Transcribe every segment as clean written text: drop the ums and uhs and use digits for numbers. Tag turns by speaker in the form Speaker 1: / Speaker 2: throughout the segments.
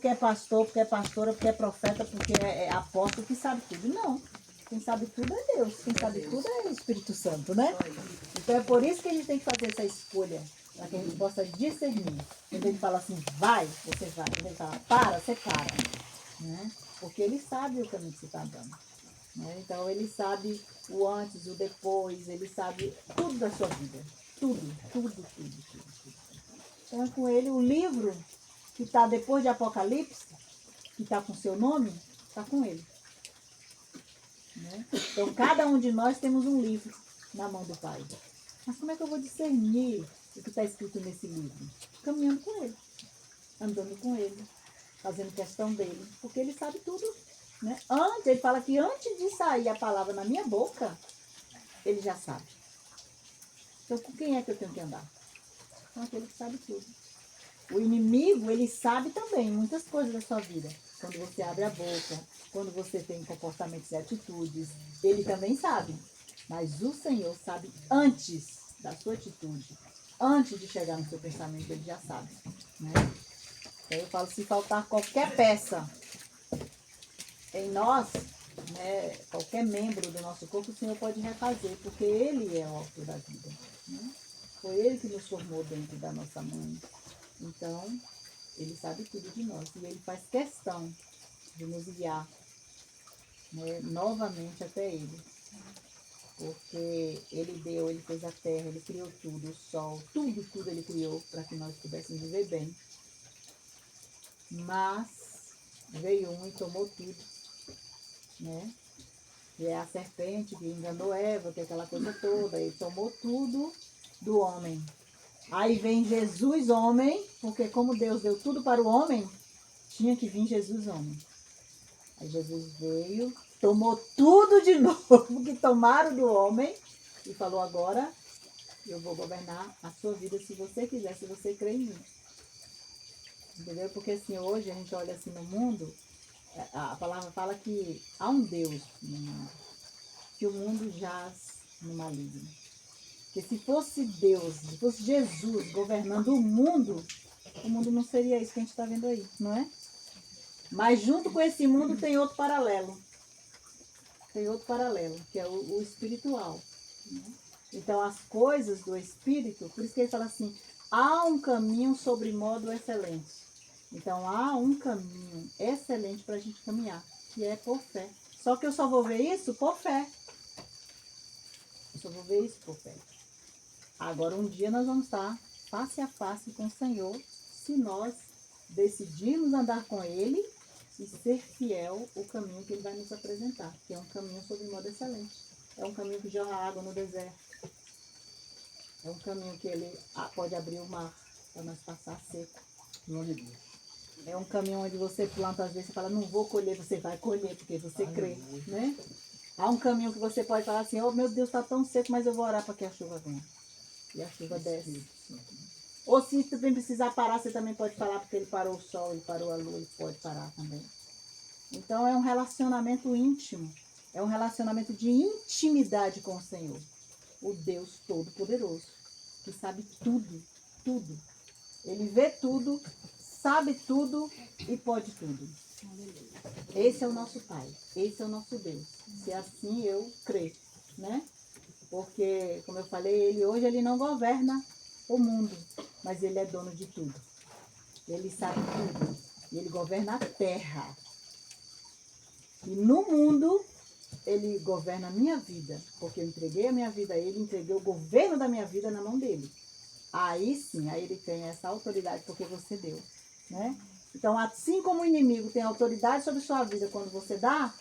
Speaker 1: porque é pastor, porque é pastora, porque é profeta, porque é apóstolo, que sabe tudo. Não. Quem sabe tudo é Deus. Quem sabe tudo é o Espírito Santo, né? Então é por isso que a gente tem que fazer essa escolha, para que a gente possa discernir. Quando ele fala assim, vai, você vai. Quando ele fala, para, você para. Né? Porque ele sabe o caminho que você está andando. Né? Então ele sabe o antes, o depois, ele sabe tudo da sua vida. Tudo, tudo, tudo, tudo. Então é com ele o livro que está depois de Apocalipse, que está com seu nome, está com ele. Né? Então cada um de nós temos um livro na mão do Pai. Mas como é que eu vou discernir o que está escrito nesse livro? Caminhando com ele, andando com ele, fazendo questão dele, porque ele sabe tudo. Né? Ele fala que antes de sair a palavra na minha boca, ele já sabe. Então com quem é que eu tenho que andar? Com aquele que sabe tudo. O inimigo, ele sabe também muitas coisas da sua vida. Quando você abre a boca, quando você tem comportamentos e atitudes, ele também sabe. Mas o Senhor sabe antes da sua atitude, antes de chegar no seu pensamento, ele já sabe. Né? Então eu falo, se faltar qualquer peça em nós, né, qualquer membro do nosso corpo, o Senhor pode refazer, porque ele é o autor da vida. Né? Foi ele que nos formou dentro da nossa mãe. Então, ele sabe tudo de nós. E ele faz questão de nos guiar, né, novamente até ele. Porque ele fez a terra, ele criou tudo, o sol, tudo, tudo ele criou para que nós pudéssemos viver bem. Mas veio um e tomou tudo, né? E é a serpente que enganou Eva, que é aquela coisa toda. Ele tomou tudo do homem. Aí vem Jesus, homem, porque como Deus deu tudo para o homem, tinha que vir Jesus, homem. Aí Jesus veio, tomou tudo de novo que tomaram do homem e falou, agora eu vou governar a sua vida se você quiser, se você crer em mim. Entendeu? Porque assim, hoje a gente olha assim no mundo, a palavra fala que há um Deus no mundo, que o mundo jaz no maligno. Que se fosse Deus, se fosse Jesus governando o mundo não seria isso que a gente está vendo aí, não é? Mas junto com esse mundo tem outro paralelo. Tem outro paralelo, que é o espiritual. Né? Então as coisas do espírito, por isso que ele fala assim, há um caminho sobre modo excelente. Então há um caminho excelente para a gente caminhar, que é por fé. Só que eu só vou ver isso por fé. Eu só vou ver isso por fé. Agora um dia nós vamos estar face a face com o Senhor, se nós decidirmos andar com Ele e ser fiel ao caminho que Ele vai nos apresentar, que é um caminho sobre modo excelente. É um caminho que jorra água no deserto. É um caminho que Ele pode abrir o mar para nós passar seco. É um caminho onde você planta, às vezes você fala, não vou colher, você vai colher, porque você crê, né? Há um caminho que você pode falar assim, oh meu Deus, está tão seco, mas eu vou orar para que a chuva venha. E a chuva desce. Ou se também precisar parar, você também pode falar, porque ele parou o sol, ele parou a lua, ele pode parar também. Então é um relacionamento íntimo, é um relacionamento de intimidade com o Senhor, o Deus Todo-Poderoso, que sabe tudo, tudo. Ele vê tudo, sabe tudo e pode tudo. Esse é o nosso Pai, esse é o nosso Deus. Se assim eu creio, né? Porque, como eu falei, hoje ele não governa o mundo, mas ele é dono de tudo. Ele sabe tudo. E ele governa a terra. E no mundo, ele governa a minha vida. Porque eu entreguei a minha vida a ele, entreguei o governo da minha vida na mão dele. Aí sim, aí ele tem essa autoridade porque você deu. Né? Então, assim como o inimigo tem autoridade sobre a sua vida quando você dá,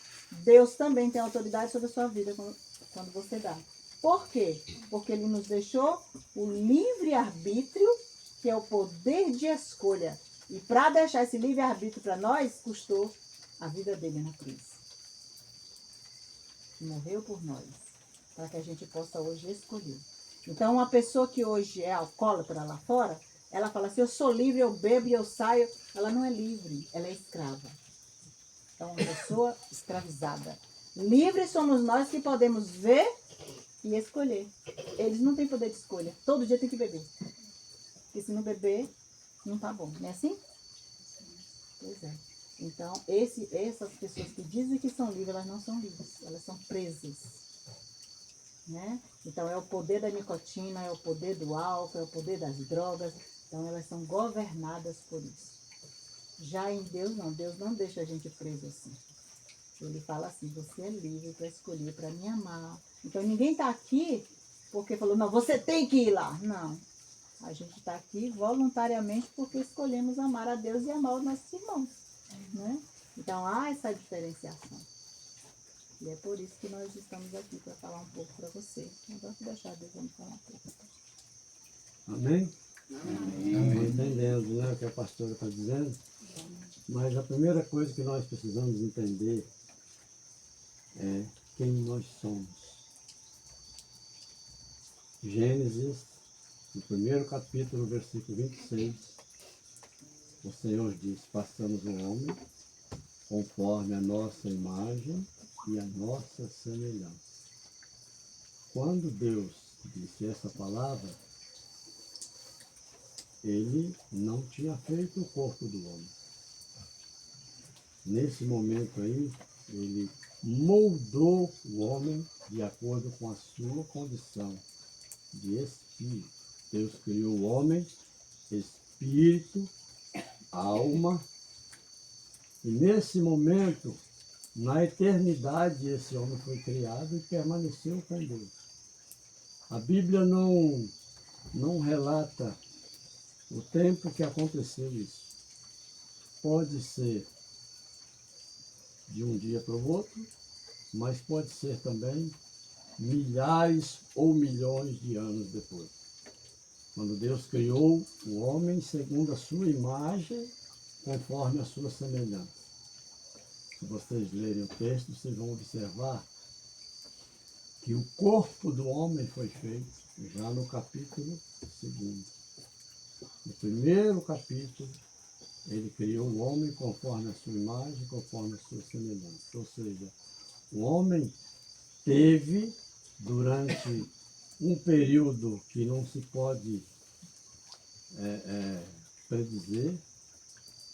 Speaker 1: Deus também tem autoridade sobre a sua vida quando você dá. Por quê? Porque ele nos deixou o livre-arbítrio, que é o poder de escolha. E para deixar esse livre-arbítrio para nós, custou a vida dele na cruz. Morreu por nós, para que a gente possa hoje escolher. Então, uma pessoa que hoje é alcoólatra lá fora, ela fala assim, eu sou livre, eu bebo e eu saio. Ela não é livre, ela é escrava. É uma pessoa escravizada. Livres somos nós que podemos ver e escolher. Eles não têm poder de escolha. Todo dia tem que beber. Porque se não beber, não tá bom. Não é assim? Pois é. Então, essas pessoas que dizem que são livres, elas não são livres, elas são presas. Né? Então, é o poder da nicotina, é o poder do álcool, é o poder das drogas. Então, elas são governadas por isso. Já em Deus, não. Deus não deixa a gente preso assim. Ele fala assim, você é livre para escolher, para me amar. Então, ninguém está aqui porque falou, não, você tem que ir lá. Não. A gente está aqui voluntariamente porque escolhemos amar a Deus e amar os nossos irmãos. Né? Então, há essa diferenciação. E é por isso que nós estamos aqui para falar um pouco para você. Agora vou deixar Deus falar um pouco.
Speaker 2: Amém? Amém. Entendendo, né, o que a pastora está dizendo. Mas a primeira coisa que nós precisamos entender é quem nós somos. Gênesis, no primeiro capítulo, versículo 26, o Senhor diz, façamos o homem conforme a nossa imagem e a nossa semelhança. Quando Deus disse essa palavra, ele não tinha feito o corpo do homem. Nesse momento aí, ele moldou o homem de acordo com a sua condição de espírito. Deus criou o homem, espírito, alma, e nesse momento, na eternidade, esse homem foi criado e permaneceu com Deus. A Bíblia não relata o tempo que aconteceu isso. Pode ser de um dia para o outro, mas pode ser também milhares ou milhões de anos depois. Quando Deus criou o homem segundo a sua imagem, conforme a sua semelhança. Se vocês lerem o texto, vocês vão observar que o corpo do homem foi feito já no capítulo 2. No primeiro capítulo, ele criou o homem conforme a sua imagem, conforme a sua semelhança. Ou seja, o homem teve, durante um período que não se pode predizer,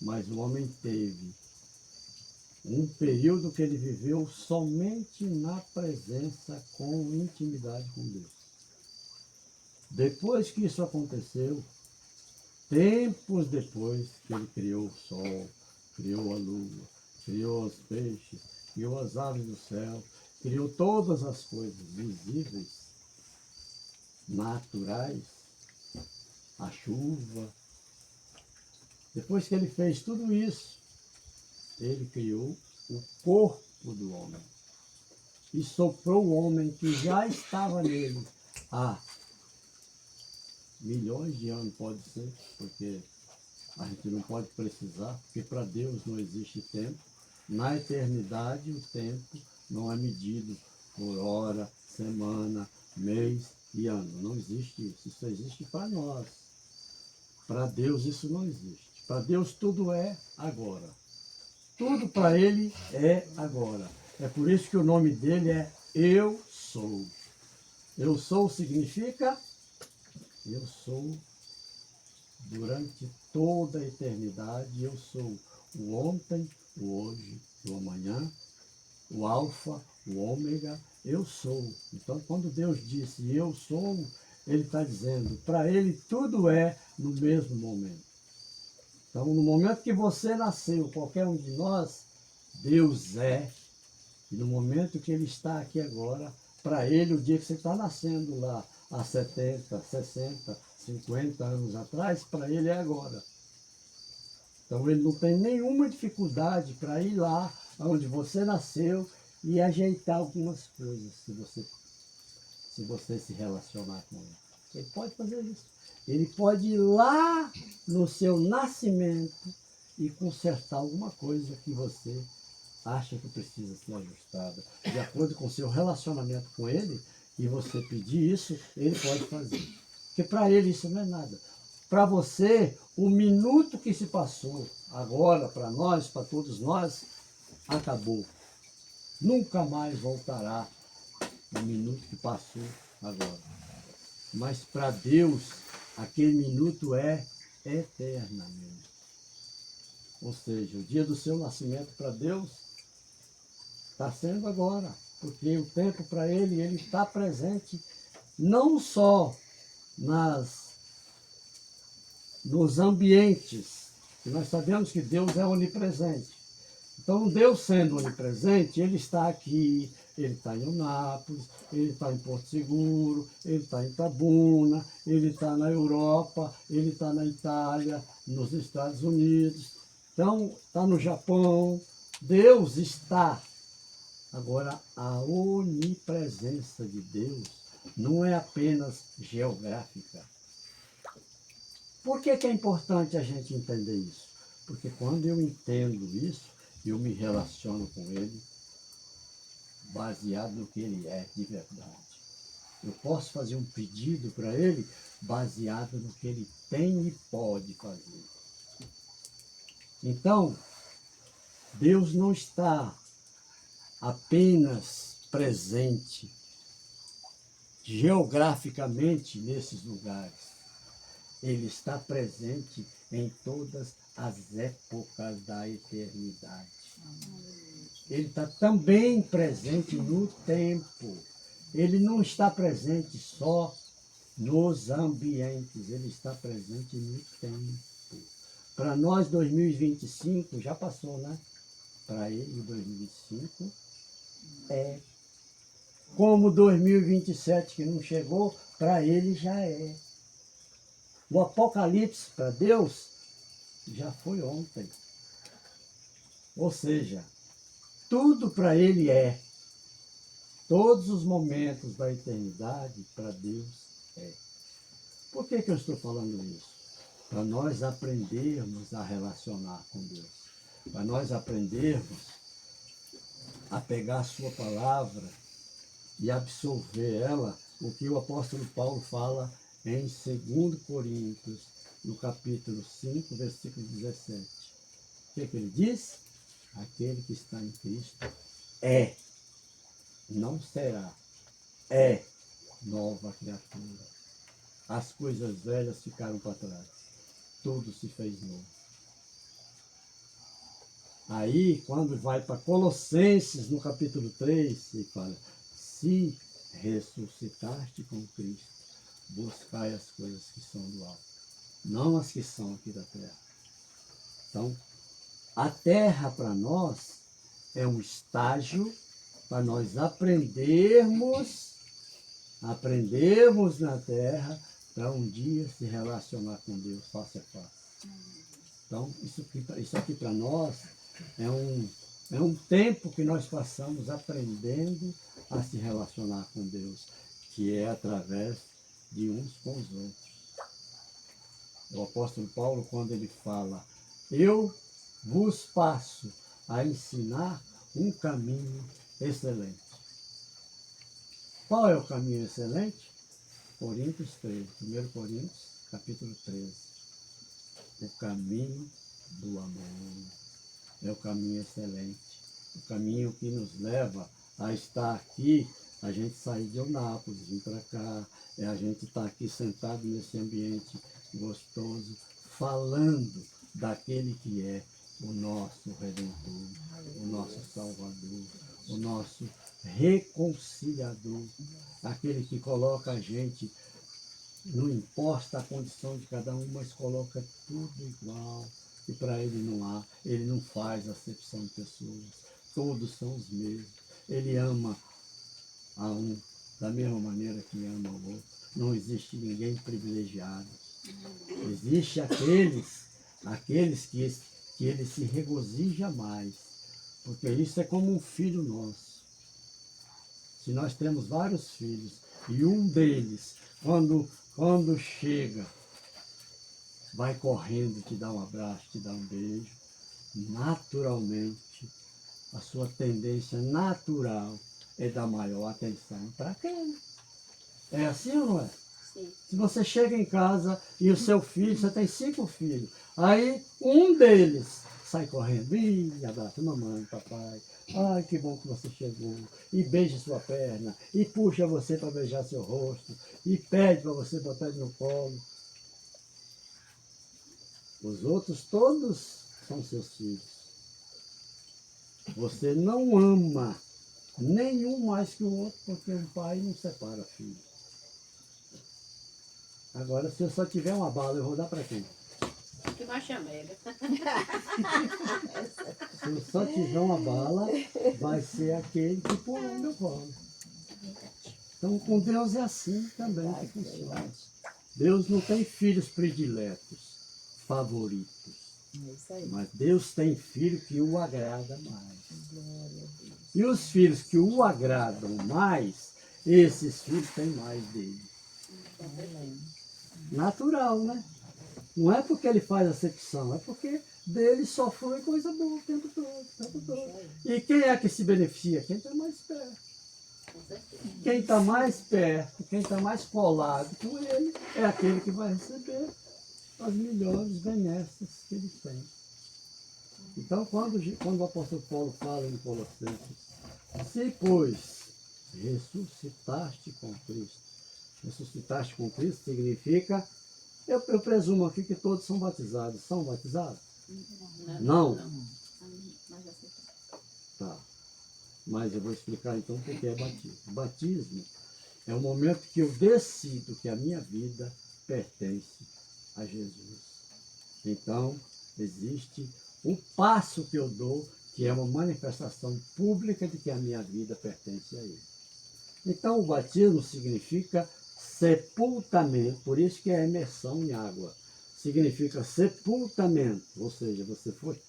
Speaker 2: mas o homem teve um período que ele viveu somente na presença, com intimidade com Deus. Depois que isso aconteceu, tempos depois que ele criou o sol, criou a lua, criou os peixes, criou as aves do céu, criou todas as coisas visíveis, naturais, a chuva. Depois que ele fez tudo isso, ele criou o corpo do homem e soprou o homem que já estava nele há milhões de anos, pode ser, porque a gente não pode precisar, porque para Deus não existe tempo. Na eternidade, o tempo não é medido por hora, semana, mês e ano. Não existe isso. Isso existe para nós. Para Deus isso não existe. Para Deus tudo é agora. Tudo para Ele é agora. É por isso que o nome dele é Eu Sou. Eu Sou significa eu sou durante toda a eternidade. Eu sou o ontem, o hoje, o amanhã, o alfa, o ômega. Eu sou. Então, quando Deus disse eu sou, Ele está dizendo, para Ele tudo é no mesmo momento. Então, no momento que você nasceu, qualquer um de nós, Deus é. E no momento que Ele está aqui agora, para Ele, o dia que você está nascendo lá, há 70, 60, 50 anos atrás, para Ele é agora. Então, Ele não tem nenhuma dificuldade para ir lá onde você nasceu e ajeitar algumas coisas, se você se relacionar com Ele. Ele pode fazer isso. Ele pode ir lá no seu nascimento e consertar alguma coisa que você acha que precisa ser ajustada. De acordo com o seu relacionamento com Ele, e você pedir isso, Ele pode fazer. Porque para Ele isso não é nada. Para você, o minuto que se passou agora, para nós, para todos nós, acabou. Nunca mais voltará o minuto que passou agora. Mas para Deus, aquele minuto é eternamente. Ou seja, o dia do seu nascimento para Deus está sendo agora. Porque o tempo para Ele está presente não só nos ambientes, que nós sabemos que Deus é onipresente. Então, Deus sendo onipresente, Ele está aqui, Ele está em Eunápolis, Ele está em Porto Seguro, Ele está em Itabuna, Ele está na Europa, Ele está na Itália, nos Estados Unidos, então está no Japão. Deus está. Agora, a onipresença de Deus não é apenas geográfica. Por que é importante a gente entender isso? Porque quando eu entendo isso, eu me relaciono com Ele baseado no que Ele é de verdade. Eu posso fazer um pedido para Ele baseado no que Ele tem e pode fazer. Então, Deus não está apenas presente geograficamente nesses lugares. Ele está presente em todas as épocas da eternidade. Ele está também presente no tempo. Ele não está presente só nos ambientes, ele está presente no tempo. Para nós, 2025 já passou, né? Para ele, 2025 é. Como 2027 que não chegou, para ele já é. O Apocalipse para Deus já foi ontem. Ou seja, tudo para ele é. Todos os momentos da eternidade para Deus é. Por que eu estou falando isso? Para nós aprendermos a relacionar com Deus. Para nós aprendermos a pegar a sua palavra e absorver ela, o que o apóstolo Paulo fala em 2 Coríntios, no capítulo 5, versículo 17. O que ele diz? Aquele que está em Cristo é, não será, é nova criatura. As coisas velhas ficaram para trás, tudo se fez novo. Aí, quando vai para Colossenses, no capítulo 3, ele fala, se ressuscitaste com Cristo, buscai as coisas que são do alto, não as que são aqui da terra. Então, a terra para nós é um estágio para nós aprendermos na terra para um dia se relacionar com Deus face a face. Então, isso aqui para nós é um tempo que nós passamos aprendendo a se relacionar com Deus, que é através de uns com os outros. O apóstolo Paulo, quando ele fala, eu vos passo a ensinar um caminho excelente. Qual é o caminho excelente? Coríntios 13, 1 Coríntios, capítulo 13. O caminho do amor. É o caminho excelente. O caminho que nos leva a estar aqui, a gente sair de Eunápolis, vir para cá, a gente estar aqui sentado nesse ambiente gostoso, falando daquele que é o nosso Redentor, o nosso Salvador, o nosso reconciliador, aquele que coloca a gente, não importa a condição de cada um, mas coloca tudo igual, e para ele não há, ele não faz acepção de pessoas, todos são os mesmos, ele ama a um da mesma maneira que ama o outro, não existe ninguém privilegiado, existe aqueles que ele se regozija mais, porque isso é como um filho nosso. Se nós temos vários filhos e um deles, quando chega, vai correndo, te dá um abraço, te dá um beijo, naturalmente, a sua tendência natural é dar maior atenção para quem? É assim ou não é?
Speaker 3: Sim.
Speaker 2: Se você chega em casa e o seu filho, você tem 5 filhos, aí um deles sai correndo, e abraça mamãe, papai, ai que bom que você chegou, e beija sua perna, e puxa você para beijar seu rosto, e pede para você botar ele no colo. Os outros todos são seus filhos. Você não ama nenhum mais que o outro, porque um pai não separa filho. Agora, se eu só tiver uma bala, eu vou dar para quem?
Speaker 3: Que machamega.
Speaker 2: Se eu só tiver uma bala, vai ser aquele que pulou no meu colo. Então, com Deus é assim também que funciona. Deus não tem filhos prediletos, favoritos.
Speaker 1: É isso aí.
Speaker 2: Mas Deus tem filho que o agrada mais.
Speaker 1: Glória a Deus.
Speaker 2: E os filhos que o agradam mais, esses filhos têm mais dele.
Speaker 1: Amém.
Speaker 2: Natural, né? Não é porque ele faz acepção, é porque dele só foi coisa boa o tempo todo, o tempo todo. E quem é que se beneficia? Quem está mais perto.
Speaker 3: Com certeza.
Speaker 2: Quem está mais perto, quem está mais colado com ele, é aquele que vai receber as melhores benesses que ele tem. Então, quando o apóstolo Paulo fala em Colossenses, se, pois, ressuscitaste com Cristo significa, eu presumo aqui que todos são batizados. São batizados? Não.
Speaker 3: Mas aceitamos.
Speaker 2: Tá. Mas eu vou explicar então o que é batismo. Batismo é o momento que eu decido que a minha vida pertence a Jesus. Então, existe um passo que eu dou, que é uma manifestação pública de que a minha vida pertence a Ele. Então, o batismo significa sepultamento, por isso que é imersão em água. Significa sepultamento, ou seja, você foi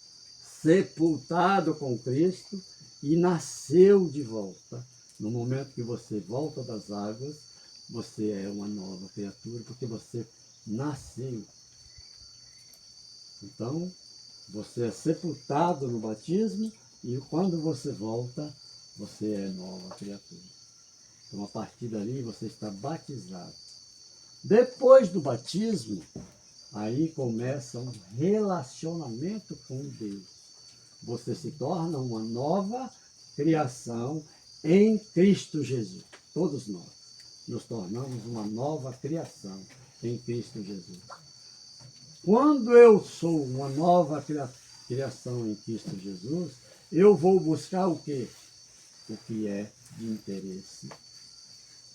Speaker 2: sepultado com Cristo e nasceu de volta. No momento que você volta das águas, você é uma nova criatura, porque você nasceu. Então, você é sepultado no batismo e quando você volta, você é nova criatura. Então, a partir dali, você está batizado. Depois do batismo, aí começa um relacionamento com Deus. Você se torna uma nova criação em Cristo Jesus. Todos nós nos tornamos uma nova criação em Cristo Jesus. Quando eu sou uma nova criação em Cristo Jesus, eu vou buscar o quê? O que é de interesse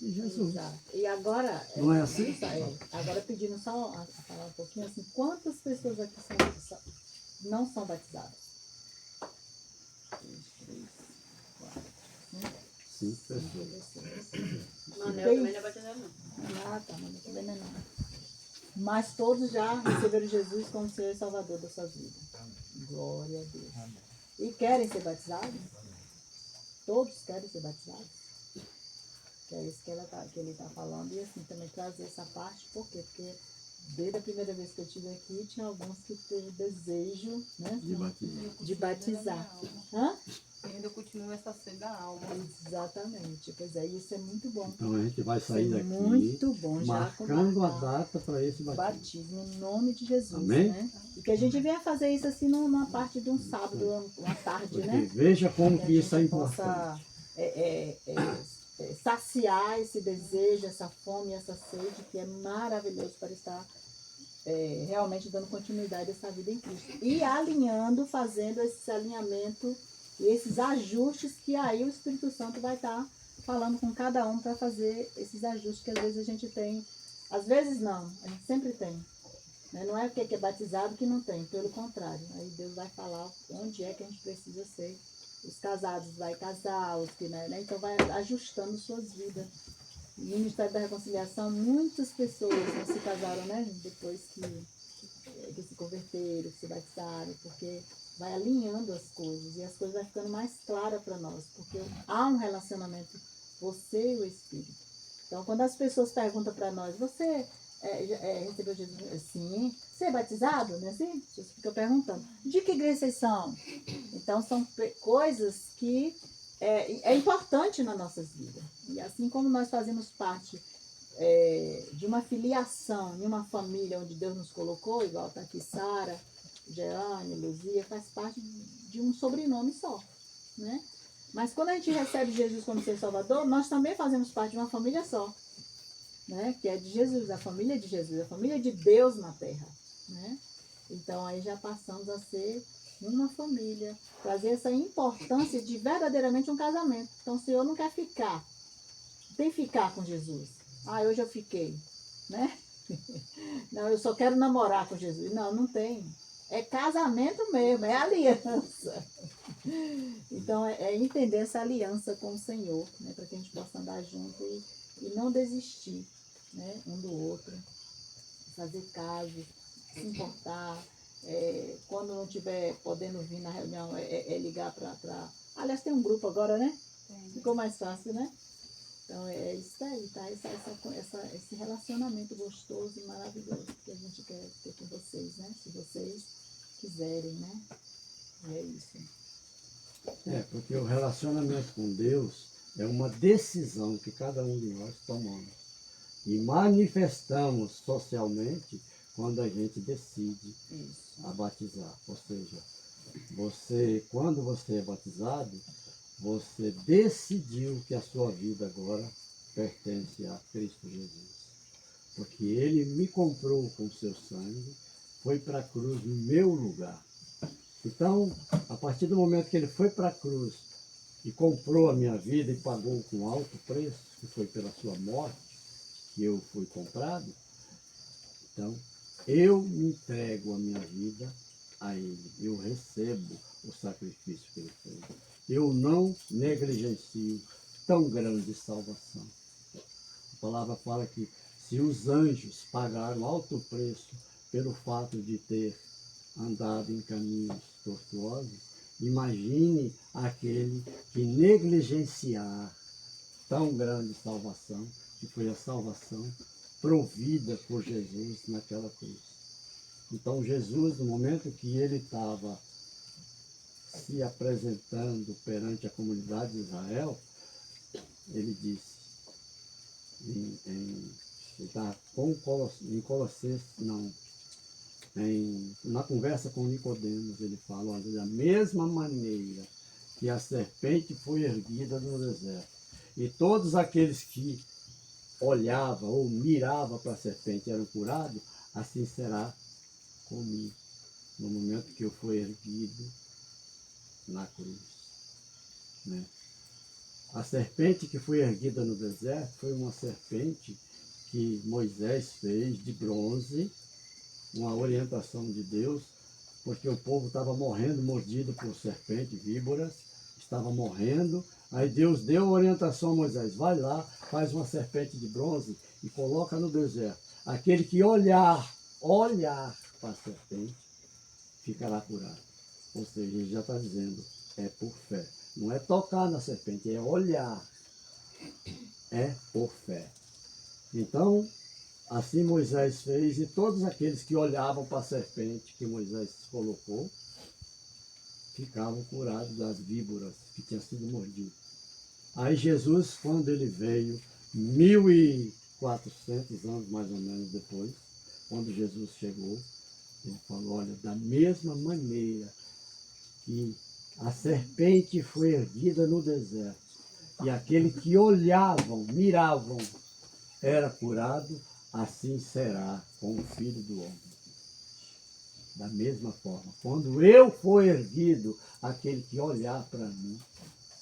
Speaker 2: de Jesus.
Speaker 1: Exato. E agora,
Speaker 2: Não é assim?
Speaker 1: agora pedindo só a falar um pouquinho assim, quantas pessoas aqui não são batizadas?
Speaker 2: 5 pessoas.
Speaker 3: Manel também não é batizado, não.
Speaker 1: Ah, tá, mas também não é não. Mas todos já receberam Jesus como Senhor e Salvador das suas vidas. Glória a Deus. E querem ser batizados? Todos querem ser batizados? Que é isso que ele está falando. E assim, também trazer essa parte, por quê? Porque desde a primeira vez que eu estive aqui, tinha alguns que teve desejo, né,
Speaker 2: De batismo.
Speaker 1: de batizar. Hã?
Speaker 4: Ainda continua essa sede da alma.
Speaker 1: Exatamente. Pois é, isso é muito bom.
Speaker 2: Então a gente vai sair
Speaker 1: Isso é
Speaker 2: daqui
Speaker 1: muito bom, já
Speaker 2: marcando a
Speaker 1: marcar
Speaker 2: data para esse batismo.
Speaker 1: batismo em nome de Jesus,
Speaker 2: Amém?
Speaker 1: né? E que a gente venha fazer isso assim numa parte de um sábado, uma tarde,
Speaker 2: Porque
Speaker 1: né?
Speaker 2: veja como
Speaker 1: Que
Speaker 2: que isso é
Speaker 1: a gente
Speaker 2: importante.
Speaker 1: possa saciar esse desejo, essa fome, essa sede, que é maravilhoso para estar realmente dando continuidade a essa vida em Cristo. E alinhando, fazendo esse alinhamento e esses ajustes que aí o Espírito Santo vai estar falando com cada um para fazer esses ajustes que às vezes a gente tem. Às vezes não, a gente sempre tem. Né? Não é porque é batizado que não tem, pelo contrário. Aí Deus vai falar onde é que a gente precisa ser. Os casados vai casar, os que, né? Então vai ajustando suas vidas. No Ministério da Reconciliação, muitas pessoas não se casaram, né? Depois que se converteram, que se batizaram, porque vai alinhando as coisas e as coisas vão ficando mais claras para nós, porque há um relacionamento, você e o Espírito. Então, quando as pessoas perguntam para nós, você recebeu Jesus? Sim. Você é batizado? Não é assim? Você fica perguntando. De que igreja vocês são? Então, são coisas que é importante nas nossas vidas. E assim como nós fazemos parte de uma filiação, em uma família onde Deus nos colocou, igual está aqui Sara, Jeane, Luzia, faz parte de um sobrenome só, né? Mas quando a gente recebe Jesus como seu Salvador, nós também fazemos parte de uma família só, né? Que é de Jesus, a família de Jesus, a família de Deus na terra, né? Então aí já passamos a ser uma família, trazer essa importância de verdadeiramente um casamento. Então, o Senhor não quer ficar, tem que ficar com Jesus. Ah, hoje eu fiquei, né? Não, eu só quero namorar com Jesus. Não, não tem. É casamento mesmo, é aliança. Então, é entender essa aliança com o Senhor, né? Para que a gente possa andar junto e não desistir, né? Um do outro. Fazer caso, se importar. Quando não estiver podendo vir na reunião, ligar para... Aliás, tem um grupo agora, né? Ficou mais fácil, né? Então, é isso aí, tá? Esse relacionamento gostoso e maravilhoso que a gente quer ter com vocês, né? Se vocês quiserem, né? É isso.
Speaker 2: Porque o relacionamento com Deus é uma decisão que cada um de nós tomamos. E manifestamos socialmente quando a gente decide a batizar. Ou seja, quando você é batizado, você decidiu que a sua vida agora pertence a Cristo Jesus. Porque Ele me comprou com seu sangue, foi para a cruz no meu lugar. Então, a partir do momento que Ele foi para a cruz e comprou a minha vida e pagou com alto preço, que foi pela sua morte, que eu fui comprado, então eu me entrego a minha vida a Ele. Eu recebo o sacrifício que Ele fez. Eu não negligencio tão grande salvação. A palavra fala que se os anjos pagaram alto preço pelo fato de ter andado em caminhos tortuosos, imagine aquele que negligenciar tão grande salvação, que foi a salvação provida por Jesus naquela cruz. Então Jesus, no momento que ele estava se apresentando perante a comunidade de Israel, ele disse, na conversa com Nicodemos, ele fala, olha, da mesma maneira que a serpente foi erguida no deserto, e todos aqueles que olhavam ou miravam para a serpente eram curados, assim será comigo, no momento que eu for erguido na cruz. Né? A serpente que foi erguida no deserto foi uma serpente que Moisés fez de bronze, uma orientação de Deus, porque o povo estava morrendo, mordido por serpente, víboras, estava morrendo. Aí Deus deu a orientação a Moisés, vai lá, faz uma serpente de bronze e coloca no deserto. Aquele que olhar para a serpente, ficará curado. Ou seja, ele já está dizendo, é por fé. Não é tocar na serpente, é olhar. É por fé. Então, assim Moisés fez, e todos aqueles que olhavam para a serpente que Moisés colocou, ficavam curados das víboras que tinham sido mordidas. Aí Jesus, quando ele veio, 1400 anos mais ou menos depois, quando Jesus chegou, ele falou, olha, da mesma maneira que a serpente foi erguida no deserto, e aquele que olhavam, miravam, era curado, assim será com o Filho do Homem. Da mesma forma, quando eu for erguido, aquele que olhar para mim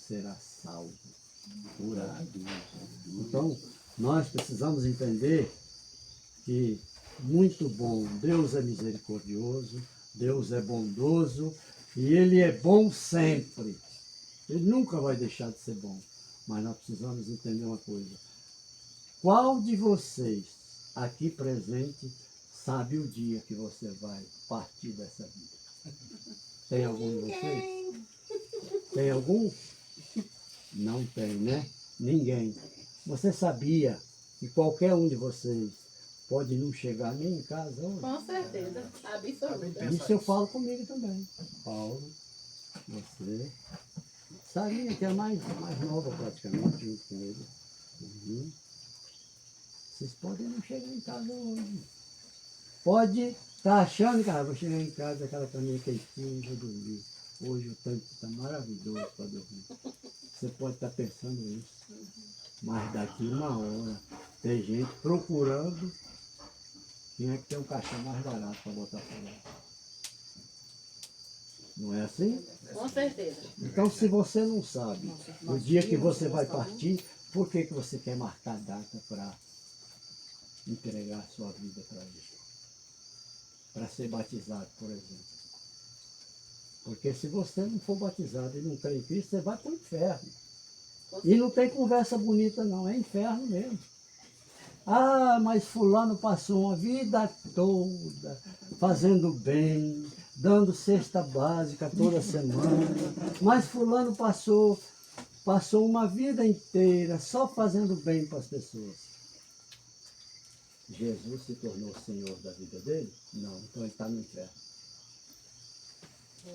Speaker 2: será salvo, curado. Então, nós precisamos entender que muito bom, Deus é misericordioso, Deus é bondoso e Ele é bom sempre. Ele nunca vai deixar de ser bom. Mas nós precisamos entender uma coisa. Qual de vocês aqui presente sabe o dia que você vai partir dessa vida? Tem algum de vocês? Tem algum? Não tem, né? Ninguém. Você sabia que qualquer um de vocês pode não chegar nem em casa hoje?
Speaker 3: Com certeza, absoluta.
Speaker 2: Isso eu falo comigo também. Paulo, você sabia que é mais nova praticamente junto com ele. Uhum. Vocês podem não chegar em casa hoje. Pode estar achando que vou chegar em casa, aquela caminha quentinha e vou dormir. Hoje o tempo está maravilhoso para dormir. Você pode estar pensando isso. Mas daqui uma hora tem gente procurando quem é que tem um caixão mais barato para botar para lá. Não é assim?
Speaker 3: Com certeza.
Speaker 2: Então, se você não sabe o
Speaker 1: Nossos
Speaker 2: dia que
Speaker 1: filhos,
Speaker 2: você vai
Speaker 1: nossa saúde.
Speaker 2: partir, por que você quer marcar data para entregar a sua vida para Ele? Para ser batizado, por exemplo. Porque se você não for batizado e não crê em Cristo, você vai para o inferno. E não tem conversa bonita não, é inferno mesmo. Ah, mas fulano passou uma vida toda fazendo bem, dando cesta básica toda semana. Mas fulano passou uma vida inteira só fazendo bem para as pessoas. Jesus se tornou Senhor da vida dele? Não, então ele está no inferno.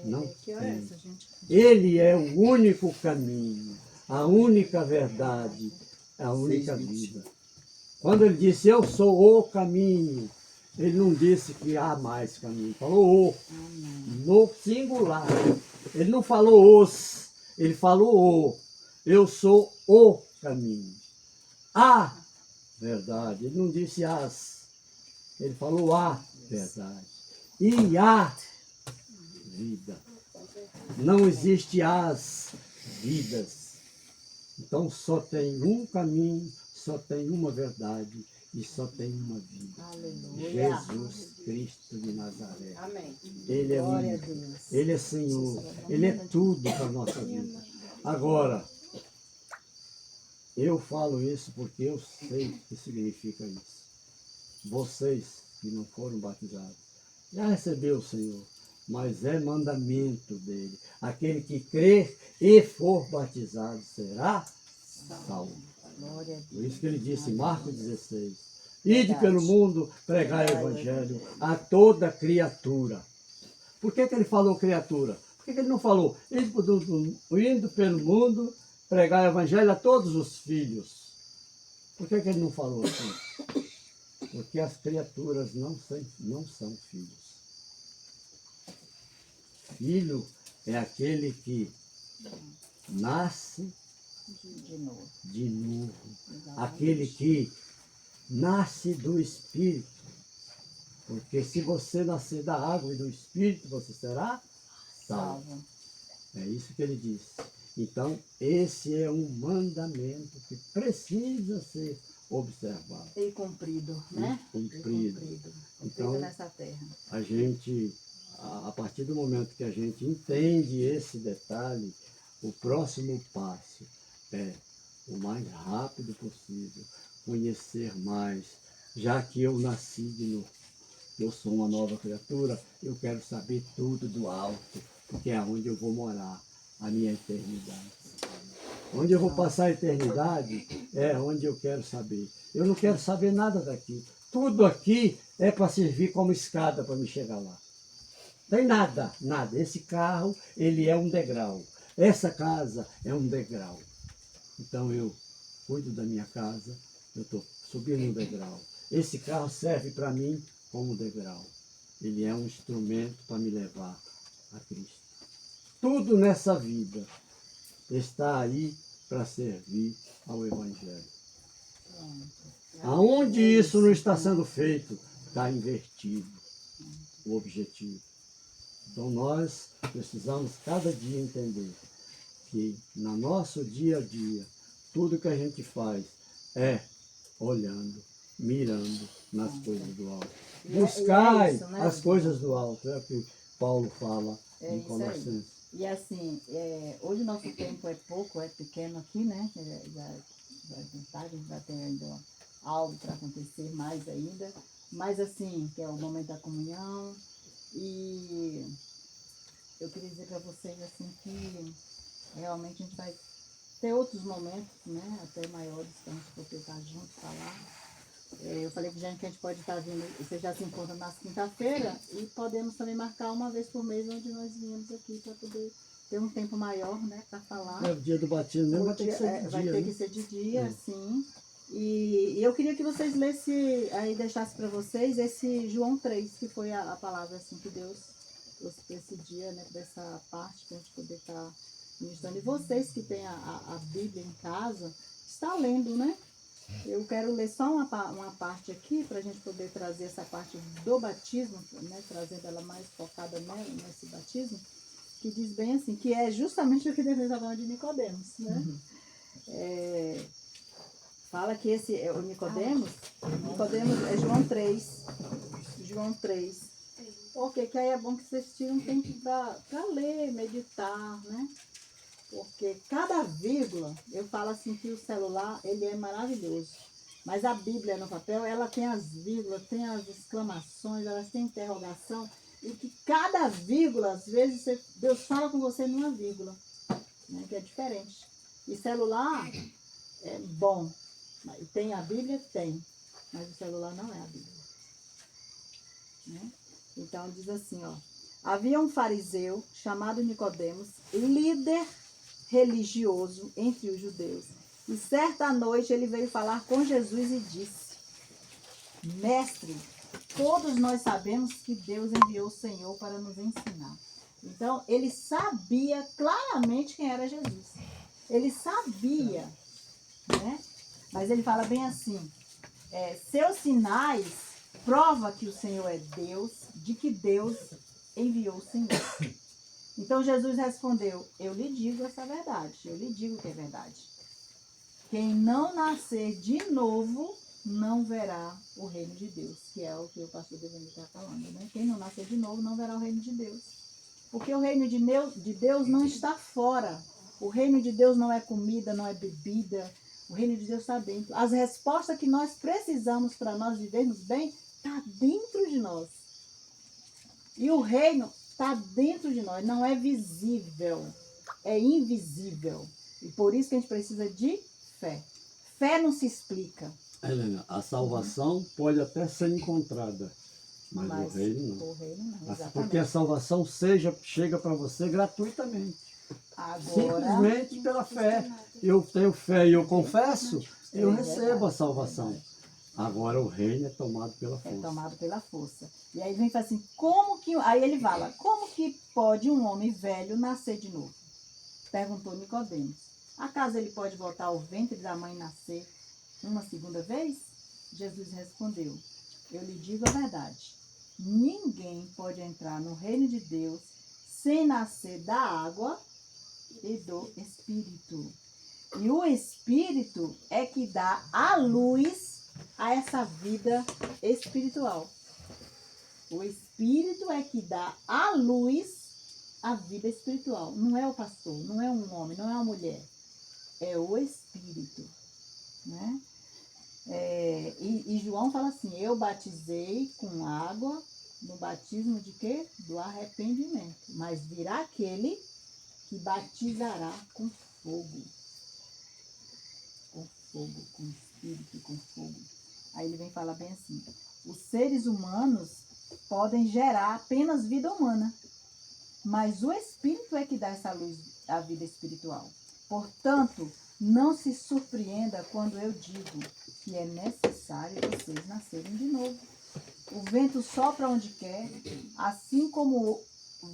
Speaker 2: Não
Speaker 1: Que hora é
Speaker 2: tem.
Speaker 1: essa, gente?
Speaker 2: Ele é o único caminho, a única verdade, a única
Speaker 5: 6:25.
Speaker 2: vida. Quando ele disse, eu sou o caminho, ele não disse que há mais caminho, falou o, no singular. Ele não falou os, ele falou o. Eu sou o caminho. A verdade. Ele não disse as, ele falou a verdade. E a vida. Não existe as vidas. Então só tem um caminho, só tem uma verdade e só tem uma vida.
Speaker 1: Aleluia.
Speaker 2: Jesus Cristo de Nazaré.
Speaker 3: Amém.
Speaker 2: Ele é
Speaker 1: Glória a
Speaker 2: único.
Speaker 1: Deus.
Speaker 2: Ele é Senhor. Ele é tudo para a nossa vida. Agora, eu falo isso porque eu sei o que significa isso. Vocês que não foram batizados, já recebeu o Senhor, mas é mandamento dele. Aquele que crer e for batizado será salvo.
Speaker 1: Glória a Deus.
Speaker 2: Por isso que ele disse em Marcos 16, ide pelo mundo pregar o evangelho a toda criatura. Por que ele falou criatura? Por que ele não falou indo pelo mundo pregar o evangelho a todos os filhos? Por que ele não falou assim? Porque as criaturas não são filhos. Filho é aquele que nasce
Speaker 1: De novo.
Speaker 2: de novo.
Speaker 1: Exatamente.
Speaker 2: Aquele que nasce do Espírito. Porque se você nascer da água e do Espírito, você será salvo.
Speaker 1: Salvo.
Speaker 2: É isso que ele disse. Então, esse é um mandamento que precisa ser observado.
Speaker 1: E cumprido, né?
Speaker 2: E cumprido.
Speaker 1: Cumprido
Speaker 2: Então,
Speaker 1: nessa terra.
Speaker 2: a gente, a partir do momento que a gente entende esse detalhe, o próximo passo é o mais rápido possível conhecer mais, já que eu nasci de novo, eu sou uma nova criatura, eu quero saber tudo do alto, porque é onde eu vou morar a minha eternidade. Onde eu vou passar a eternidade é onde eu quero saber. Eu não quero saber nada daqui. Tudo aqui é para servir como escada para me chegar lá. Tem nada, nada. Esse carro, ele é um degrau. Essa casa é um degrau. Então eu cuido da minha casa, eu estou subindo um degrau. Esse carro serve para mim como degrau. Ele é um instrumento para me levar a Cristo. Tudo nessa vida está aí para servir ao Evangelho. Aonde isso não está sendo feito, está invertido o objetivo. Então nós precisamos cada dia entender que no nosso dia a dia, tudo que a gente faz é olhando, mirando nas coisas do alto. Buscai
Speaker 1: isso, né?
Speaker 2: as coisas do alto, é o que Paulo fala
Speaker 1: É
Speaker 2: em
Speaker 1: isso
Speaker 2: Colossenses.
Speaker 1: E assim, hoje o nosso tempo é pouco, é pequeno aqui, né? A gente vai ter ainda algo para acontecer mais ainda. Mas assim, que é o momento da comunhão. E eu queria dizer para vocês assim que realmente a gente vai ter outros momentos, né? Até maiores, para a gente poder estar junto, falar. Eu falei que a gente pode estar vindo, você já se encontra na quinta-feira e podemos também marcar uma vez por mês onde nós viemos aqui para poder ter um tempo maior, né, para falar.
Speaker 2: É, o dia do batismo mesmo vai ter que ser de
Speaker 1: Vai
Speaker 2: dia,
Speaker 1: ter
Speaker 2: né?
Speaker 1: que ser de dia, sim. E eu queria que vocês lessem, aí deixasse para vocês esse João 3, que foi a palavra assim que Deus trouxe para esse dia, né, para essa parte, para a gente poder estar ministrando. E vocês que têm a Bíblia em casa, está lendo, né? Eu quero ler só uma parte aqui, para a gente poder trazer essa parte do batismo, né, trazendo ela mais focada nesse batismo. que diz bem assim, que é justamente o que Jesus está falando de Nicodemos, né? Fala que esse é o Nicodemos é João 3. João 3. Porque que aí é bom que vocês tiram um tempo para ler, meditar, né? Porque cada vírgula, eu falo assim que o celular, ele é maravilhoso. Mas a Bíblia no papel, ela tem as vírgulas, tem as exclamações, elas têm interrogação. E que cada vírgula, às vezes, Deus fala com você numa vírgula, né? Que é diferente. E celular é bom. Tem a Bíblia? Tem. Mas o celular não é a Bíblia. Né? Então diz assim, ó. Havia um fariseu chamado Nicodemos, líder religioso entre os judeus. E certa noite ele veio falar com Jesus e disse: Mestre, todos nós sabemos que Deus enviou o Senhor para nos ensinar. Então ele sabia claramente quem era Jesus. Ele sabia, né? Mas ele fala bem assim, seus sinais prova que o Senhor é Deus, de que Deus enviou o Senhor. Então Jesus respondeu, eu lhe digo essa verdade, eu lhe digo que é verdade. Quem não nascer de novo, não verá o reino de Deus, que é o que o pastor Devani está falando, né? Quem não nascer de novo, não verá o reino de Deus. Porque o reino de Deus não está fora. O reino de Deus não é comida, não é bebida. O reino de Deus está dentro. As respostas que nós precisamos para nós vivermos bem, está dentro de nós. E o reino está dentro de nós, não é visível, é invisível. E por isso que a gente precisa de fé. Fé não se explica.
Speaker 2: Helena, a salvação pode até ser encontrada, mas o reino não.
Speaker 1: O reino não, exatamente.
Speaker 2: Porque a salvação chega para você gratuitamente.
Speaker 1: Agora,
Speaker 2: simplesmente pela fé. Eu tenho fé e eu confesso, eu recebo a salvação. Agora o reino é tomado pela força.
Speaker 1: É tomado pela força. E aí vem e fala assim, aí ele fala, como que pode um homem velho nascer de novo? Perguntou Nicodemos. Acaso ele pode voltar ao ventre da mãe e nascer uma segunda vez? Jesus respondeu, eu lhe digo a verdade. Ninguém pode entrar no reino de Deus sem nascer da água e do Espírito. E o Espírito é que dá a luz a essa vida espiritual. O Espírito é que dá a luz à vida espiritual. Não é o pastor, não é um homem, não é uma mulher. É o Espírito. Né? E João fala assim, eu batizei com água no batismo de quê? Do arrependimento. Mas virá aquele que batizará com fogo. Com fogo, com espírito, com fogo. Aí ele vem falar bem assim, os seres humanos podem gerar apenas vida humana, mas o Espírito é que dá essa luz à vida espiritual. Portanto, não se surpreenda quando eu digo que é necessário vocês nascerem de novo. O vento sopra onde quer, assim como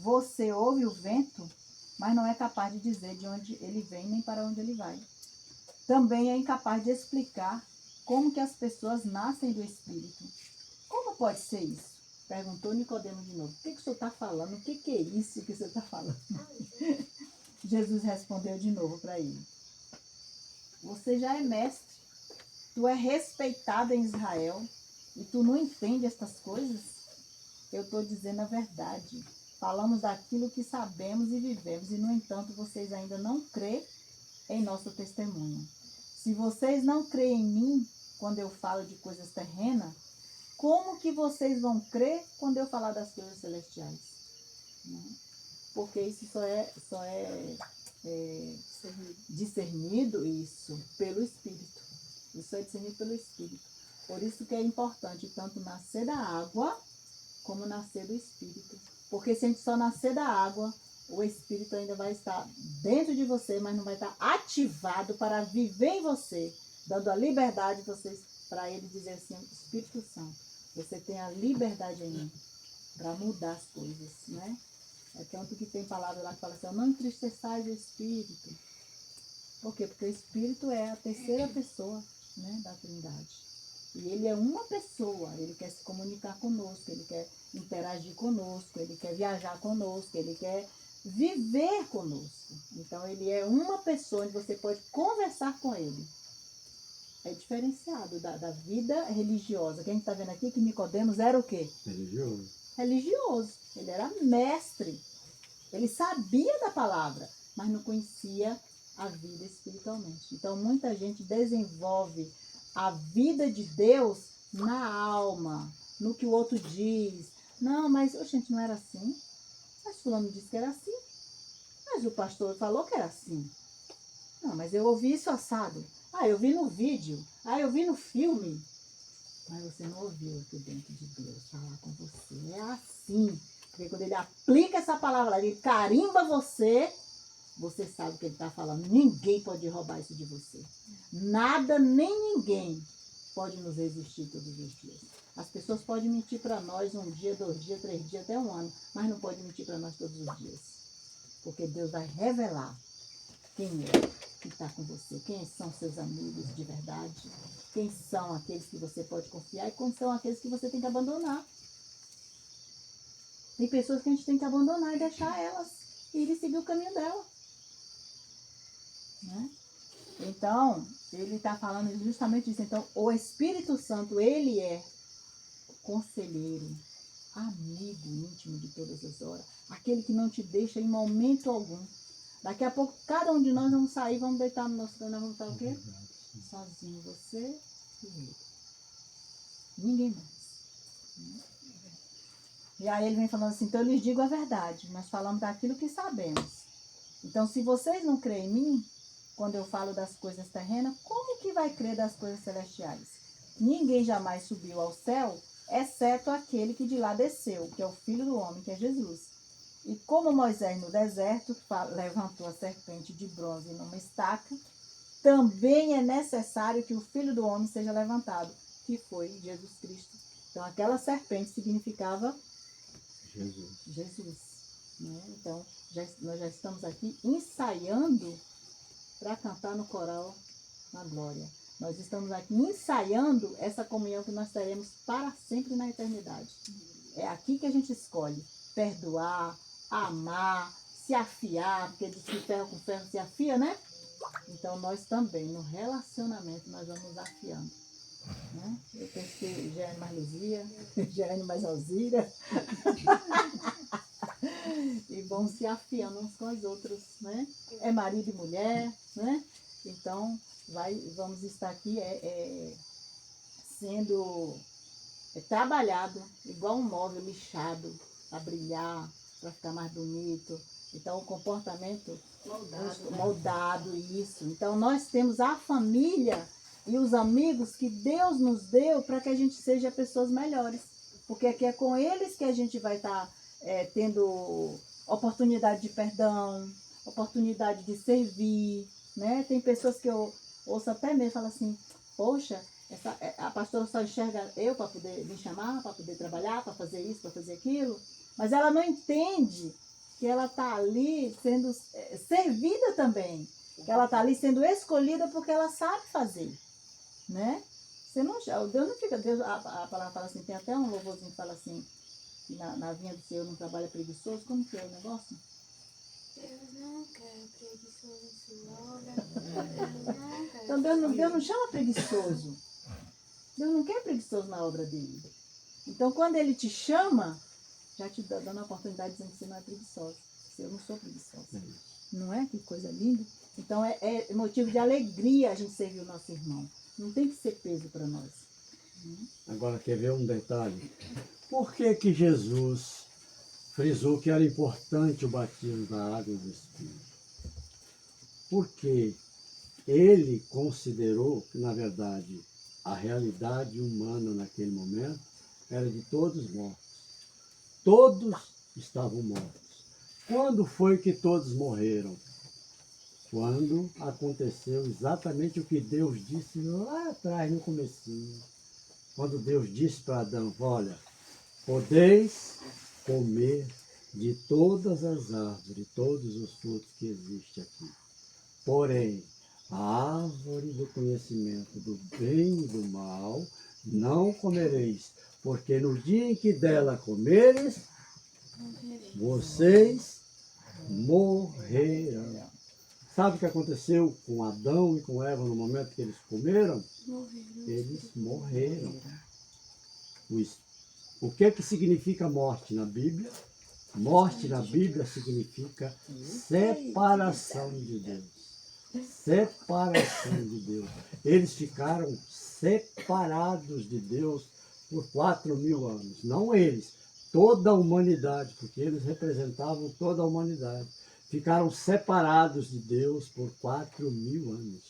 Speaker 1: você ouve o vento, mas não é capaz de dizer de onde ele vem nem para onde ele vai. Também é incapaz de explicar como que as pessoas nascem do Espírito. Como pode ser isso? Perguntou Nicodemos de novo. O que o senhor está falando? O que é isso que o senhor está falando? Jesus respondeu de novo para ele. Você já é mestre. Tu é respeitado em Israel e tu não entende estas coisas? Eu estou dizendo a verdade. Falamos daquilo que sabemos e vivemos e, no entanto, vocês ainda não crêem em nosso testemunho. Se vocês não creem em mim quando eu falo de coisas terrenas, como que vocês vão crer quando eu falar das coisas celestiais? Porque isso só é discernido isso pelo Espírito. Isso é discernido pelo Espírito. Por isso que é importante tanto nascer da água como nascer do Espírito. Porque se a gente só nascer da água, o Espírito ainda vai estar dentro de você, mas não vai estar ativado para viver em você, dando a liberdade para ele dizer assim, Espírito Santo, você tem a liberdade em mim para mudar as coisas, né? É tanto que tem palavra lá que fala assim, não entristeçais o Espírito. Por quê? Porque o Espírito é a terceira pessoa, né, da Trindade. E ele é uma pessoa, ele quer se comunicar conosco, ele quer interagir conosco, ele quer viajar conosco, ele quer viver conosco. Então, ele é uma pessoa onde você pode conversar com ele. É diferenciado da vida religiosa. Quem está vendo aqui que Nicodemos era o quê?
Speaker 2: Religioso.
Speaker 1: Religioso. Ele era mestre. Ele sabia da palavra, mas não conhecia a vida espiritualmente. Então, muita gente desenvolve a vida de Deus na alma, no que o outro diz. Não, mas, gente, não era assim. Mas fulano disse que era assim. Mas o pastor falou que era assim. Não, mas eu ouvi isso assado. Ah, eu vi no vídeo. Ah, eu vi no filme. Mas você não ouviu aqui dentro de Deus falar com você. É assim. Porque quando ele aplica essa palavra lá, ele carimba você, você sabe o que ele está falando. Ninguém pode roubar isso de você. Nada, nem ninguém pode nos resistir todos os dias. As pessoas podem mentir para nós 1 dia, 2 dias, 3 dias, até 1 ano, mas não pode mentir para nós todos os dias. Porque Deus vai revelar quem é que está com você, quem são seus amigos de verdade, quem são aqueles que você pode confiar e quem são aqueles que você tem que abandonar. Tem pessoas que a gente tem que abandonar e deixar elas irem seguir o caminho dela. Né? Então, ele está falando justamente isso. Então, o Espírito Santo, ele é conselheiro, amigo íntimo de todas as horas, aquele que não te deixa em momento algum. Daqui a pouco, cada um de nós vamos sair, vamos deitar no nosso canto, vamos estar o quê? Sozinho, você e ele. Ninguém mais. E aí ele vem falando assim, então eu lhes digo a verdade, nós falamos daquilo que sabemos. Então, se vocês não creem em mim, quando eu falo das coisas terrenas, como que vai crer das coisas celestiais? Ninguém jamais subiu ao céu, exceto aquele que de lá desceu, que é o Filho do Homem, que é Jesus. E como Moisés no deserto levantou a serpente de bronze numa estaca, também é necessário que o Filho do Homem seja levantado, que foi Jesus Cristo. Então, aquela serpente significava Jesus. Né? Então, nós já estamos aqui ensaiando para cantar no coral na glória. Nós estamos aqui ensaiando essa comunhão que nós teremos para sempre na eternidade. É aqui que a gente escolhe perdoar, amar, se afiar, porque diz que ferro com ferro se afia, né? Então nós também, no relacionamento, nós vamos nos afiando. Né? Eu penso que Jeane mais Luzia, Jeane mais Alzira. E vão se afiando uns com os outros, né? É marido e mulher, né? Então, vamos estar aqui sendo trabalhado, igual um móvel lixado, para brilhar, para ficar mais bonito. Então, o comportamento moldado, isso. Então, nós temos a família e os amigos que Deus nos deu para que a gente seja pessoas melhores. Porque aqui é com eles que a gente vai estar tendo oportunidade de perdão, oportunidade de servir, né? Tem pessoas que eu ouço até mesmo, falam assim, poxa, a pastora só enxerga eu para poder me chamar, para poder trabalhar, para fazer isso, para fazer aquilo, mas ela não entende que ela está ali sendo servida também, que ela está ali sendo escolhida porque ela sabe fazer, né? Deus não fica, a palavra fala assim, tem até um louvorzinho que fala assim, que na vinha do Senhor não trabalha preguiçoso, como que é o negócio?
Speaker 3: Deus não quer preguiçoso em sua obra.
Speaker 1: Então Deus não chama preguiçoso. Deus não quer preguiçoso na obra dele. Então quando ele te chama, já te dando a oportunidade dizendo que você não é preguiçosa. Eu não sou preguiçosa. Não é? Que coisa linda. Então é motivo de alegria a gente servir o nosso irmão. Não tem que ser peso para nós.
Speaker 2: Agora, quer ver um detalhe? Por que Jesus frisou que era importante o batismo da água e do Espírito? Porque ele considerou que, na verdade, a realidade humana naquele momento era de todos mortos. Todos estavam mortos. Quando foi que todos morreram? Quando aconteceu exatamente o que Deus disse lá atrás, no comecinho. Quando Deus disse para Adão, olha, podeis comer de todas as árvores, todos os frutos que existem aqui. Porém, a árvore do conhecimento do bem e do mal não comereis, porque no dia em que dela comeres, vocês morreram. Sabe o que aconteceu com Adão e com Eva no momento que eles comeram?
Speaker 3: Morreram.
Speaker 2: Eles morreram. O que que significa morte na Bíblia? Morte na Bíblia significa separação de Deus. Separação de Deus. Eles ficaram separados de Deus por 4.000 anos. Não eles, toda a humanidade, porque eles representavam toda a humanidade. Ficaram separados de Deus por 4.000 anos.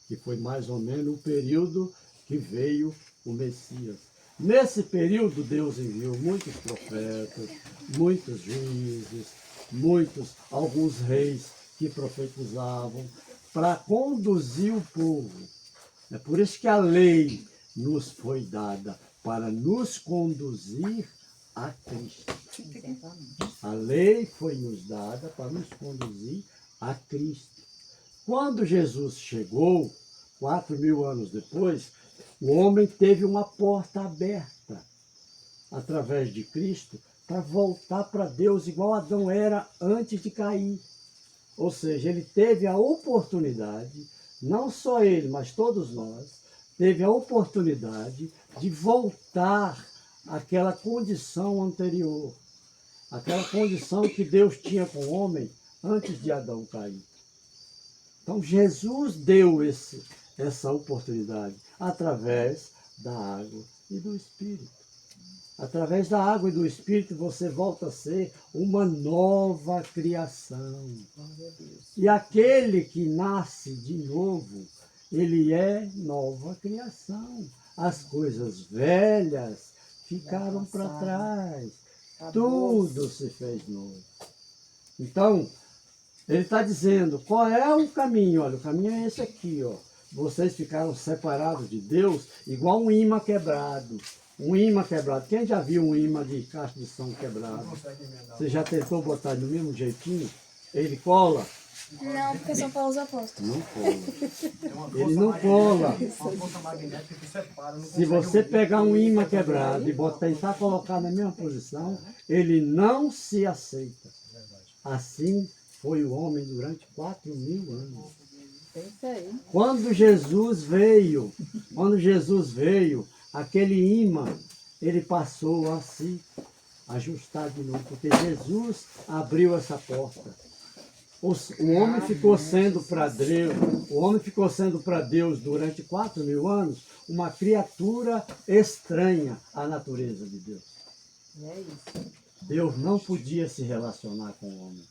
Speaker 2: Que foi mais ou menos o período que veio o Messias. Nesse período, Deus enviou muitos profetas, muitos juízes, alguns reis que profetizavam para conduzir o povo. É por isso que a lei nos foi dada para nos conduzir a Cristo.
Speaker 1: Exatamente.
Speaker 2: A lei foi nos dada para nos conduzir a Cristo. Quando Jesus chegou, 4.000 anos depois, o homem teve uma porta aberta através de Cristo para voltar para Deus igual Adão era antes de cair. Ou seja, ele teve a oportunidade, não só ele, mas todos nós, teve a oportunidade de voltar àquela condição anterior, aquela condição que Deus tinha com o homem antes de Adão cair. Então Jesus deu essa oportunidade através da água e do Espírito. Através da água e do Espírito você volta a ser uma nova criação.
Speaker 1: Glória a Deus.
Speaker 2: E aquele que nasce de novo, ele é nova criação. As coisas velhas ficaram para trás. Tudo se fez novo. Então, ele está dizendo, qual é o caminho? Olha, o caminho é esse aqui, ó. Vocês ficaram separados de Deus, igual um imã quebrado. Um imã quebrado. Quem já viu um imã de caixa de som quebrado? Você já tentou botar do mesmo jeitinho? Ele cola?
Speaker 3: Não, porque são para os apóstolos.
Speaker 2: Não cola. Ele não cola. Se você pegar um imã quebrado e tentar colocar na mesma posição, ele não se aceita. Assim foi o homem durante 4.000 anos.
Speaker 1: É isso aí.
Speaker 2: Quando Jesus veio, aquele imã, ele passou a se ajustar de novo, porque Jesus abriu essa porta. O homem ficou sendo para Deus, durante 4.000 anos, uma criatura estranha à natureza de Deus.
Speaker 1: É isso.
Speaker 2: Deus não podia se relacionar com o homem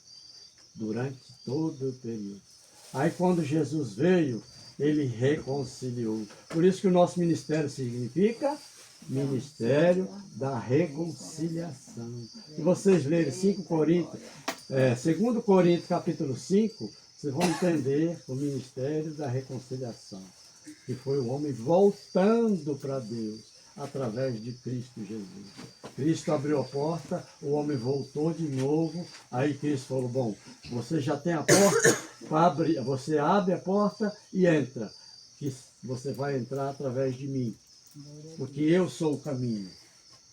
Speaker 2: durante todo o período. Aí quando Jesus veio, ele reconciliou. Por isso que o nosso ministério significa Ministério da Reconciliação. Se vocês lerem 2 Coríntios capítulo 5, vocês vão entender o Ministério da Reconciliação, que foi o homem voltando para Deus através de Cristo Jesus. Cristo abriu a porta, o homem voltou de novo, aí Cristo falou, bom, você já tem a porta, você abre a porta e entra, que você vai entrar através de mim, porque eu sou o caminho,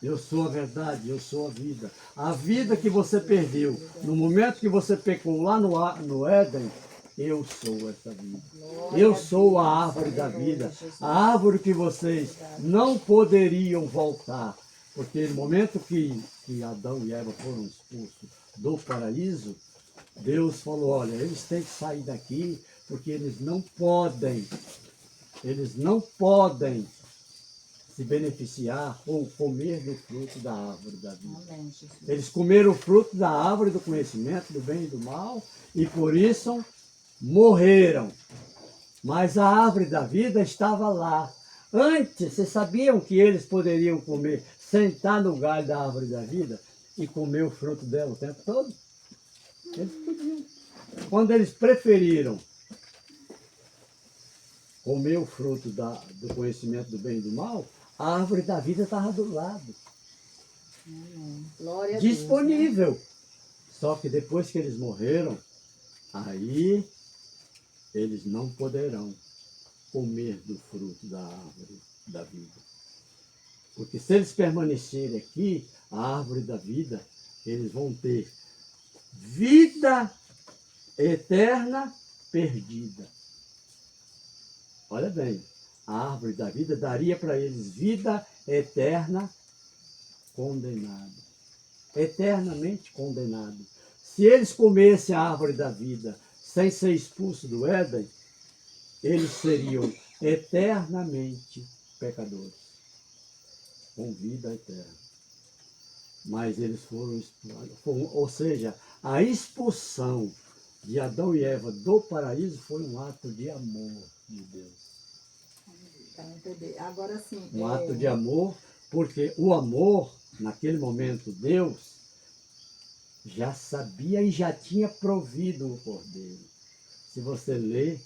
Speaker 2: eu sou a verdade, eu sou a vida. A vida que você perdeu, no momento que você pecou lá no Éden, eu sou essa vida. Eu sou a árvore da vida, a árvore que vocês não poderiam voltar, porque no momento que Adão e Eva foram expulsos do paraíso, Deus falou, olha, eles têm que sair daqui, porque eles não podem se beneficiar ou comer do fruto da árvore da vida.
Speaker 1: Amém, Jesus.
Speaker 2: Eles comeram o fruto da árvore do conhecimento do bem e do mal e por isso morreram. Mas a árvore da vida estava lá. Antes, vocês sabiam que eles poderiam comer, sentar no galho da árvore da vida e comer o fruto dela o tempo todo? Eles podiam. Quando eles preferiram comer o fruto do conhecimento do bem e do mal, a árvore da vida estava do lado.
Speaker 1: Amém. Glória a Deus,
Speaker 2: Disponível. Só que depois que eles morreram, aí eles não poderão comer do fruto da árvore da vida. Porque se eles permanecerem aqui, a árvore da vida, eles vão ter vida eterna perdida. Olha bem, a árvore da vida daria para eles vida eterna condenada. Eternamente condenado. Se eles comessem a árvore da vida sem ser expulsos do Éden, eles seriam eternamente pecadores, com vida eterna. Mas eles foram expulsos. Ou seja, a expulsão de Adão e Eva do paraíso foi um ato de amor de Deus.
Speaker 1: Para entender. Agora sim.
Speaker 2: Um ato de amor, porque o amor, naquele momento, Deus já sabia e já tinha provido o cordeiro. Se você ler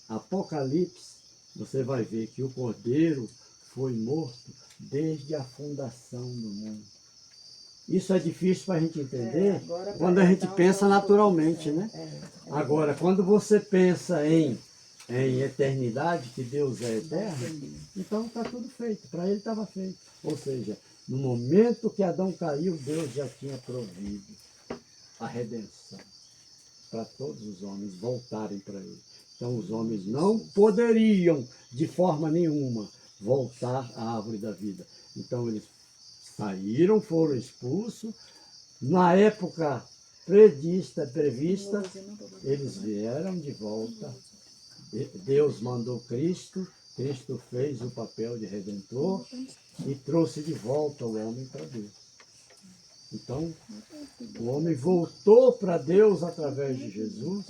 Speaker 2: Apocalipse, você vai ver que o cordeiro foi morto desde a fundação do mundo. Isso é difícil para a gente entender quando a gente pensa naturalmente, né? Agora, quando você pensa em eternidade, que Deus é eterno, então está tudo feito. Para ele estava feito. Ou seja, no momento que Adão caiu, Deus já tinha provido a redenção para todos os homens voltarem para ele. Então os homens não poderiam, de forma nenhuma, voltar à árvore da vida. Então eles saíram, foram expulsos. Na época prevista, eles vieram de volta. Deus mandou Cristo, Cristo fez o papel de redentor e trouxe de volta o homem para Deus. Então, o homem voltou para Deus através de Jesus,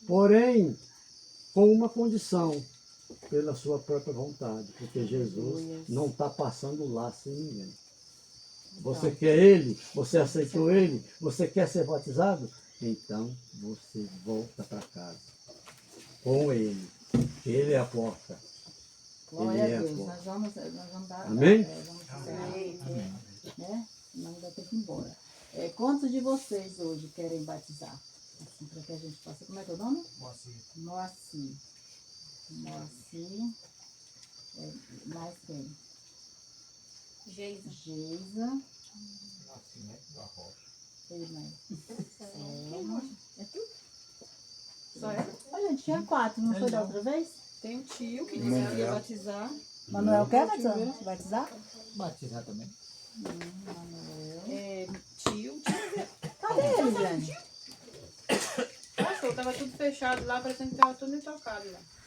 Speaker 2: porém, com uma condição, pela sua própria vontade, porque Jesus não está passando lá sem ninguém. Você quer Ele? Você aceitou Ele? Você quer ser batizado? Então, você volta para casa com Ele. Ele é a porta.
Speaker 1: Glória
Speaker 2: Ele é
Speaker 1: a
Speaker 2: a
Speaker 1: Deus.
Speaker 2: porta.
Speaker 1: Nós vamos dar.
Speaker 2: Amém?
Speaker 1: Vamos né? Senão ainda tem que ir embora. Quantos de vocês hoje querem batizar? Assim, para que a gente possa. Como é que é o nome? Moacir. Mais quem? Geisa. Ele mais. É tu?
Speaker 4: Só eu?
Speaker 1: A gente tinha 4, não foi da outra vez?
Speaker 4: Tem um tio que disse que ia batizar.
Speaker 1: Manuel quer batizar?
Speaker 5: Batizar também.
Speaker 4: É, tio.
Speaker 1: Cadê ele, Jane?
Speaker 4: Pastor, tava tudo fechado lá, parecendo que tava tudo intocado lá.